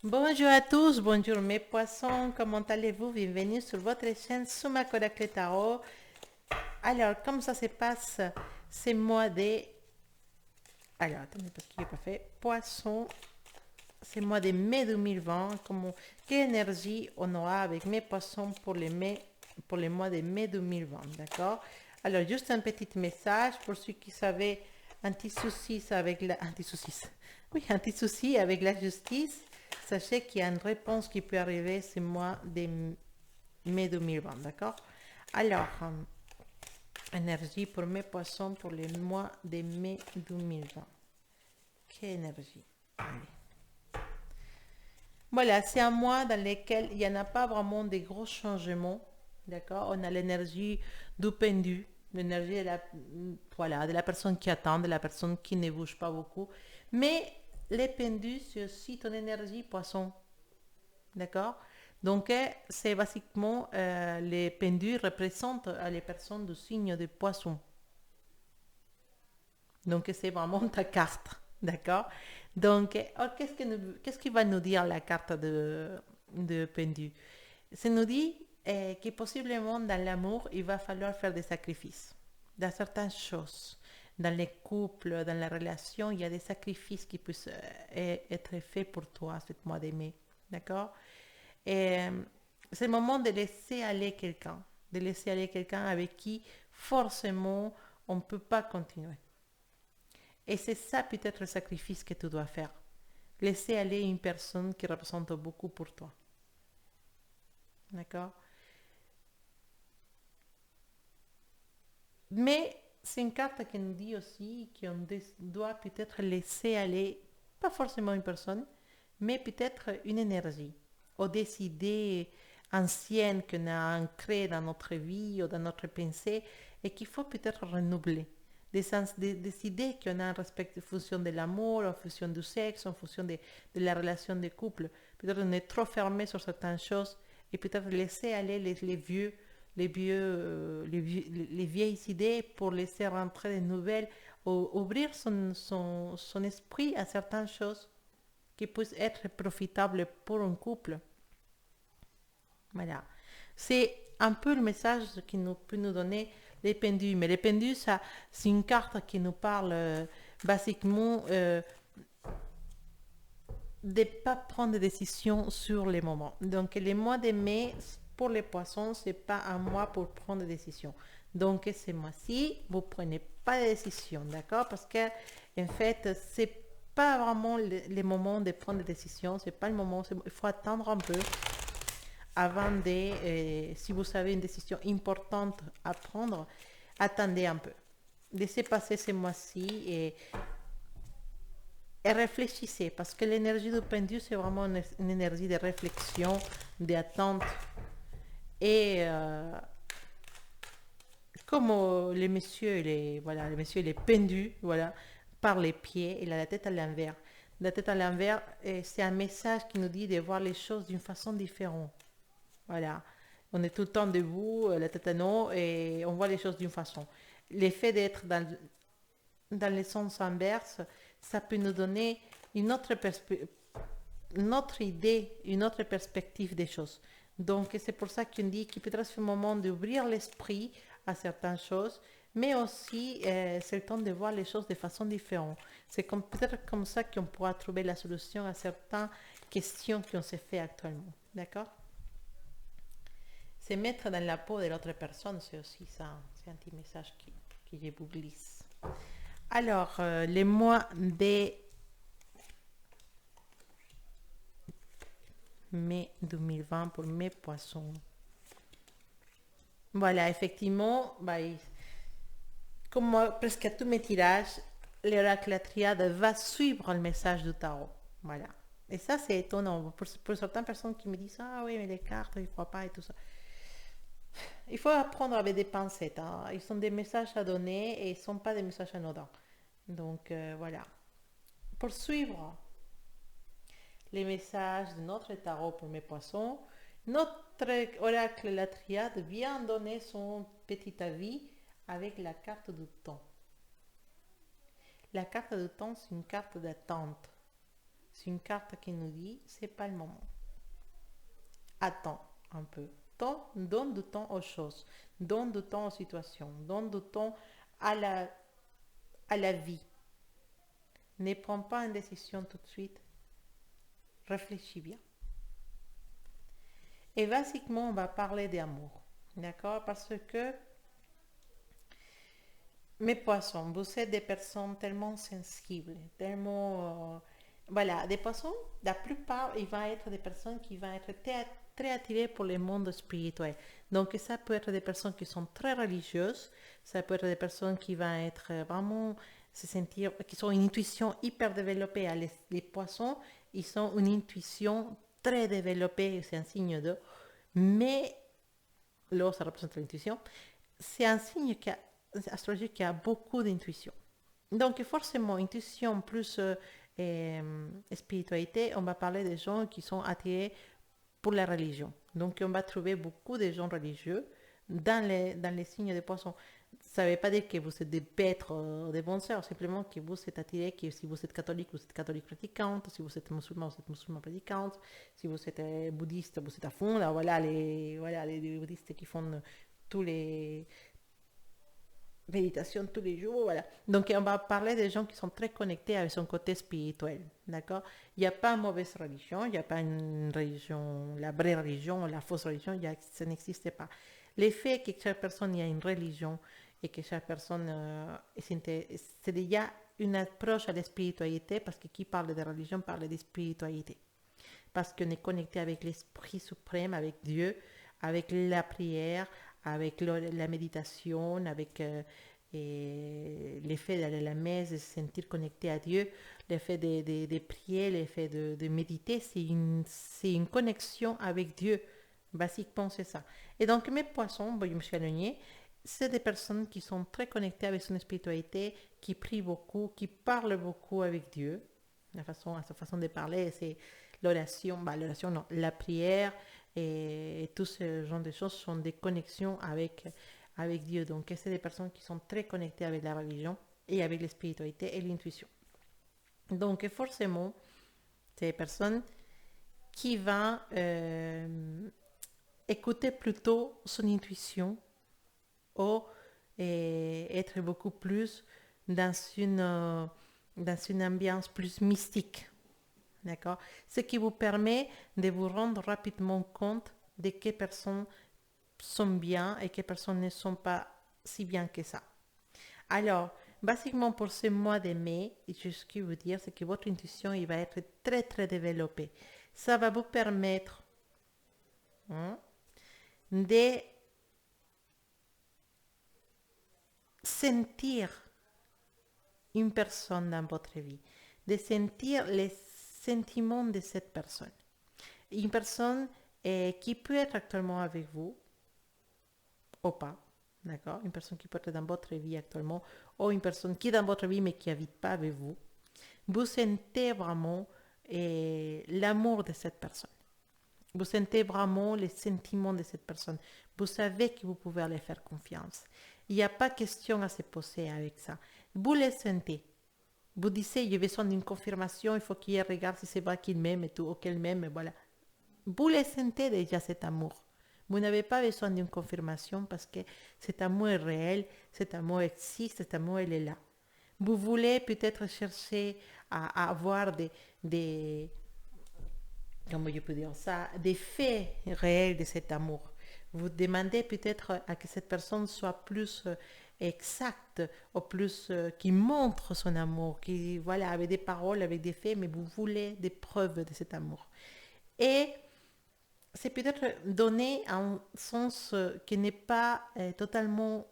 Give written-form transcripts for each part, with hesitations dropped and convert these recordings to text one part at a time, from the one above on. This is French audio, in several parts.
Bonjour à tous, bonjour mes poissons, comment allez-vous? Bienvenue sur votre chaîne Suma Oracle Tarot. Alors, comme ça se passe ce mois de... Alors, attendez parce qu'il n'est pas fait. Poisson, c'est mois de mai 2020. Quelle énergie on aura avec mes poissons pour le mois de mai 2020, d'accord? Alors, juste un petit message pour ceux qui savaient un petit souci avec la... Un petit souci. Oui, un petit souci avec la justice. Sachez qu'il y a une réponse qui peut arriver ce mois de mai 2020, d'accord? Alors, énergie pour mes poissons pour le mois de mai 2020. Quelle énergie? Allez. Voilà, c'est un mois dans lequel il n'y en a pas vraiment de gros changements. D'accord? On a l'énergie du pendu, l'énergie voilà, de la personne qui attend, de la personne qui ne bouge pas beaucoup. Mais les pendus, c'est aussi ton énergie poisson. D'accord? Donc, c'est basiquement les pendus représentent les personnes du signe de poisson. Donc, c'est vraiment ta carte. D'accord? Donc, qu'est-ce qui va nous dire la carte de pendu? Ça nous dit que possiblement dans l'amour, il va falloir faire des sacrifices. Dans certaines choses, dans les couples, dans les relations, il y a des sacrifices qui peuvent être faits pour toi ce mois de mai. D'accord? Et c'est le moment de laisser aller quelqu'un. De laisser aller quelqu'un avec qui forcément on ne peut pas continuer. Et c'est ça peut-être le sacrifice que tu dois faire. Laisser aller une personne qui représente beaucoup pour toi. D'accord? Mais c'est une carte qui nous dit aussi qu'on doit peut-être laisser aller, pas forcément une personne, mais peut-être une énergie ou des idées anciennes qu'on a ancrées dans notre vie ou dans notre pensée et qu'il faut peut-être renouveler. Des idées qu'on a en fonction de l'amour, en fonction du sexe, en fonction de la relation de couple. Peut-être on est trop fermé sur certaines choses et peut-être laisser aller les vieilles idées pour laisser rentrer de nouvelles, ou ouvrir son esprit à certaines choses qui puissent être profitables pour un couple. Voilà. C'est un peu le message qui peut nous donner les pendus. Mais les pendus, ça, c'est une carte qui nous parle basiquement de ne pas prendre de décision sur les moments. Donc, le mois de mai, pour les poissons, ce n'est pas un mois pour prendre des décisions. Donc, ce mois-ci, vous ne prenez pas de décision, d'accord? Parce que, en fait, c'est pas vraiment le moment de prendre des décisions. C'est pas le moment. Il faut attendre un peu avant si vous avez une décision importante à prendre, attendez un peu. Laissez passer ce mois-ci et réfléchissez, parce que l'énergie du pendu, c'est vraiment une énergie de réflexion, d'attente. Et comme le monsieur, voilà, le monsieur il est pendu, voilà, par les pieds, il a la tête à l'envers. La tête à l'envers, c'est un message qui nous dit de voir les choses d'une façon différente. Voilà. On est tout le temps debout, la tête à nous, et on voit les choses d'une façon. L'effet d'être dans le sens inverse, ça peut nous donner une autre idée, une autre perspective des choses. Donc, c'est pour ça qu'on dit qu'il peut être un moment d'ouvrir l'esprit à certaines choses, mais aussi c'est le temps de voir les choses de façon différente. C'est peut-être comme ça qu'on pourra trouver la solution à certaines questions qu'on se fait actuellement. D'accord? Se mettre dans la peau de l'autre personne, c'est aussi ça. C'est un petit message qui je vous glisse. Alors, les mois de mai 2020 pour mes poissons. Voilà, effectivement, bah, comme moi, presque à tous mes tirages, l'oracle triade va suivre le message du tarot. Voilà. Et ça, c'est étonnant. Pour certaines personnes qui me disent ah oui, mais les cartes, je ne crois pas et tout ça. Il faut apprendre avec des pincettes. Hein. Ils sont des messages à donner et ils ne sont pas des messages anodins. Donc voilà. Pour suivre les messages de notre tarot pour mes poissons, notre oracle la triade vient donner son petit avis avec la carte du temps. La carte du temps, c'est une carte d'attente. C'est une carte qui nous dit, c'est pas le moment. Attends un peu. Donne du temps aux choses. Donne du temps aux situations. Donne du temps à la vie. Ne prends pas une décision tout de suite. Réfléchis bien. Et basiquement, on va parler d'amour. D'accord? Parce que mes poissons, vous êtes des personnes tellement sensibles, tellement... voilà, des poissons, la plupart, ils vont être des personnes qui vont être très attirées pour le monde spirituel. Donc, ça peut être des personnes qui sont très religieuses, ça peut être des personnes qui vont être vraiment se sentir, qui ont une intuition hyper développée. Les poissons, ils ont une intuition très développée, c'est un signe d'eux. Mais, l'eau, ça représente l'intuition, c'est un signe astrologique qui a beaucoup d'intuition. Donc forcément, intuition plus spiritualité, on va parler des gens qui sont attirés pour la religion. Donc on va trouver beaucoup de gens religieux dans les signes de poissons. Ça ne veut pas dire que vous êtes des bêtes, des bons sœurs, simplement que vous êtes attirés, que si vous êtes catholique pratiquante, si vous êtes musulman pratiquante, si vous êtes bouddhiste, vous êtes à fond. Là, voilà les bouddhistes qui font tous les méditation tous les jours, voilà. Donc, on va parler des gens qui sont très connectés avec son côté spirituel, d'accord? Il n'y a pas une mauvaise religion, il n'y a pas une religion, la vraie religion, la fausse religion, ça n'existe pas. Le fait que chaque personne ait une religion et que chaque personne, c'est déjà une approche à la spiritualité, parce que qui parle de religion parle de spiritualité. Parce qu'on est connecté avec l'Esprit suprême, avec Dieu, avec la prière, avec la méditation, avec l'effet d'aller à la messe, de se sentir connecté à Dieu, l'effet de prier, l'effet de méditer, c'est une connexion avec Dieu. Basiquement, c'est ça. Et donc, mes poissons, je me suis éloignée, c'est des personnes qui sont très connectées avec son spiritualité, qui prient beaucoup, qui parlent beaucoup avec Dieu. Sa façon de parler, c'est l'oration non, la prière et tout ce genre de choses sont des connexions avec Dieu. Donc, c'est des personnes qui sont très connectées avec la religion et avec la spiritualité et l'intuition. Donc, forcément, c'est des personnes qui vont écouter plutôt son intuition ou être beaucoup plus dans une ambiance plus mystique. D'accord? Ce qui vous permet de vous rendre rapidement compte de quelles personnes sont bien et quelles personnes ne sont pas si bien que ça. Alors, basiquement pour ce mois de mai, ce que je veux dire, c'est que votre intuition il va être très très développée. Ça va vous permettre de sentir une personne dans votre vie, de sentir les sentiments de cette personne. Une personne qui peut être actuellement avec vous ou pas, d'accord? Une personne qui peut être dans votre vie actuellement ou une personne qui est dans votre vie mais qui n'habite pas avec vous. Vous sentez vraiment l'amour de cette personne. Vous sentez vraiment les sentiments de cette personne. Vous savez que vous pouvez aller faire confiance. Il n'y a pas question à se poser avec ça. Vous les sentez. Vous disiez, j'ai besoin d'une confirmation, il faut qu'il regarde si c'est vrai qu'il m'aime et tout, ou qu'elle m'aime, voilà. Vous le sentez déjà cet amour. Vous n'avez pas besoin d'une confirmation parce que cet amour est réel, cet amour existe, cet amour il est là. Vous voulez peut-être chercher à avoir comment je peux dire ça, des faits réels de cet amour. Vous demandez peut-être à que cette personne soit plus exacte, ou plus qui montre son amour, qui voilà, avec des paroles, avec des faits, mais vous voulez des preuves de cet amour. Et c'est peut-être donné un sens qui n'est pas totalement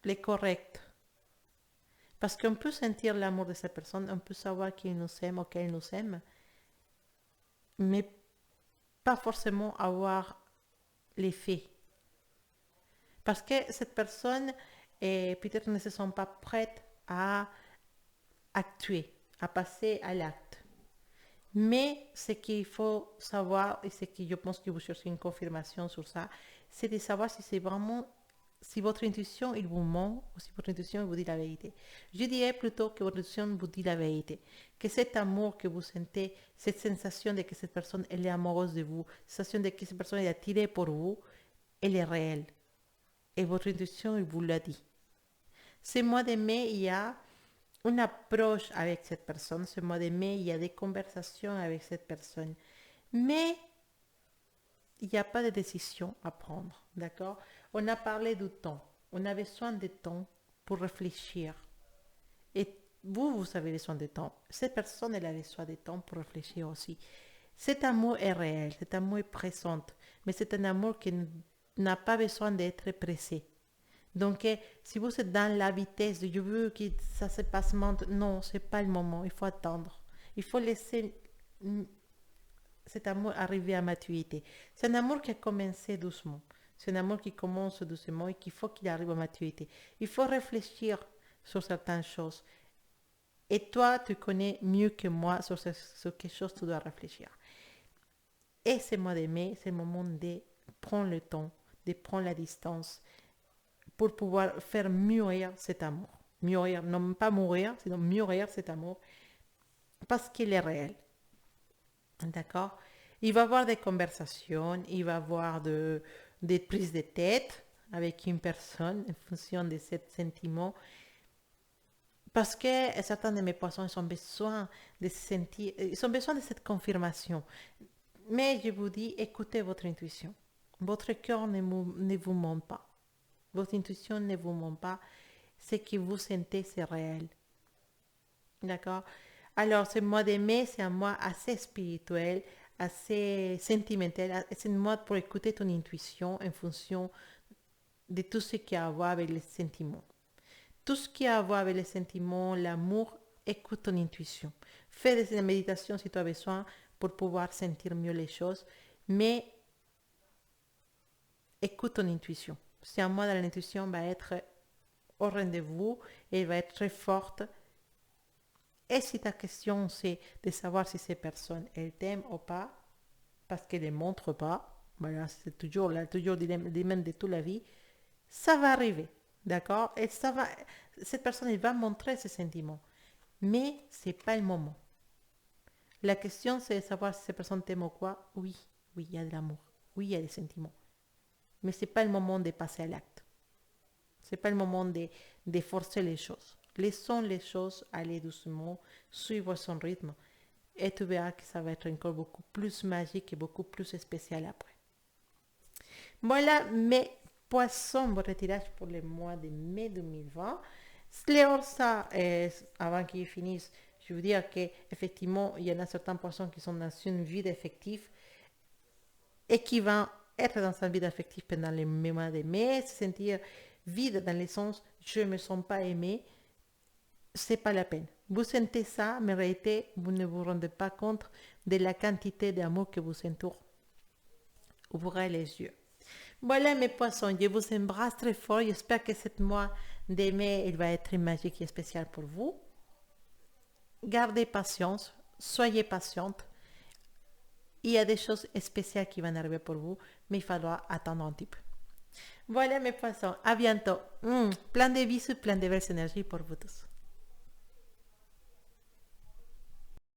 le correct. Parce qu'on peut sentir l'amour de cette personne, on peut savoir qu'il nous aime ou qu'elle nous aime, mais pas forcément avoir les faits. Parce que cette personne peut-être ne se sent pas prête à actuer, à passer à l'acte. Mais ce qu'il faut savoir, et ce que je pense que vous cherchez une confirmation sur ça, c'est de savoir si c'est vraiment si votre intuition, il vous ment ou si votre intuition vous dit la vérité. Je dirais plutôt que votre intuition vous dit la vérité. Que cet amour que vous sentez, cette sensation de que cette personne, elle est amoureuse de vous, cette sensation de que cette personne est attirée pour vous, elle est réelle. Et votre intuition, il vous l'a dit. Ce mois de mai, il y a une approche avec cette personne. Ce mois de mai, il y a des conversations avec cette personne. Mais il n'y a pas de décision à prendre, d'accord? On a parlé du temps. On a besoin de temps pour réfléchir. Et vous avez besoin de temps. Cette personne, elle a besoin de temps pour réfléchir aussi. Cet amour est réel, cet amour est présent, mais c'est un amour qui n'a pas besoin d'être pressé. Donc, si vous êtes dans la vitesse de je veux que ça se passe maintenant, non, ce n'est pas le moment, il faut attendre. Il faut laisser cet amour arriver à maturité. C'est un amour qui a commencé doucement. C'est un amour qui commence doucement et qu'il faut qu'il arrive à maturité. Il faut réfléchir sur certaines choses. Et toi, tu connais mieux que moi sur quelque chose, tu dois réfléchir. Et ce mois de mai, c'est le moment de prendre le temps, de prendre la distance pour pouvoir faire mûrir cet amour. Mûrir, non pas mourir, sinon mûrir cet amour parce qu'il est réel. D'accord? Il va y avoir des conversations, il va y avoir des prises de tête avec une personne en fonction de ce sentiment. Parce que certains de mes poissons ils ont besoin de sentir, ils ont besoin de cette confirmation. Mais je vous dis, écoutez votre intuition. Votre cœur ne vous ment pas. Votre intuition ne vous ment pas. Ce que vous sentez, c'est réel. D'accord? Alors, ce mois de mai, c'est un mois assez spirituel, assez sentimental. C'est un mois pour écouter ton intuition en fonction de tout ce qui a à voir avec les sentiments. Tout ce qui a à voir avec les sentiments, l'amour, écoute ton intuition. Fais des méditations si tu as besoin pour pouvoir sentir mieux les choses, mais écoute ton intuition. C'est un mois où l'intuition va être au rendez-vous et va être très forte. Et si ta question c'est de savoir si ces personnes, elles t'aiment ou pas, parce qu'elles ne montrent pas, voilà, c'est toujours le dilemme de toute la vie, ça va arriver, d'accord? Et cette personne, elle va montrer ses sentiments, mais ce n'est pas le moment. La question c'est de savoir si ces personnes t'aiment ou quoi. Oui, il y a de l'amour, oui, il y a des sentiments, mais ce n'est pas le moment de passer à l'acte. Ce n'est pas le moment de forcer les choses. Laissons les choses aller doucement, suivre son rythme, et tu verras que ça va être encore beaucoup plus magique et beaucoup plus spécial après. Voilà mes poissons, votre tirage pour le mois de mai 2020. Ça, avant qu'ils finissent, je veux dire qu'effectivement, il y en a certains poissons qui sont dans une vie affective et qui vont être dans sa vie affective pendant le mois de mai, se sentir vide dans le sens je ne me sens pas aimé, c'est pas la peine. Vous sentez ça, mais en réalité, vous ne vous rendez pas compte de la quantité d'amour que vous entoure. Ouvrez les yeux. Voilà mes poissons, je vous embrasse très fort. J'espère que ce mois de mai, il va être magique et spécial pour vous. Gardez patience, soyez patiente. Il y a des choses spéciales qui vont arriver pour vous, mais il faudra attendre un petit peu. Voilà mes poissons, à bientôt. Plein de bisous, plein de belles énergies pour vous tous.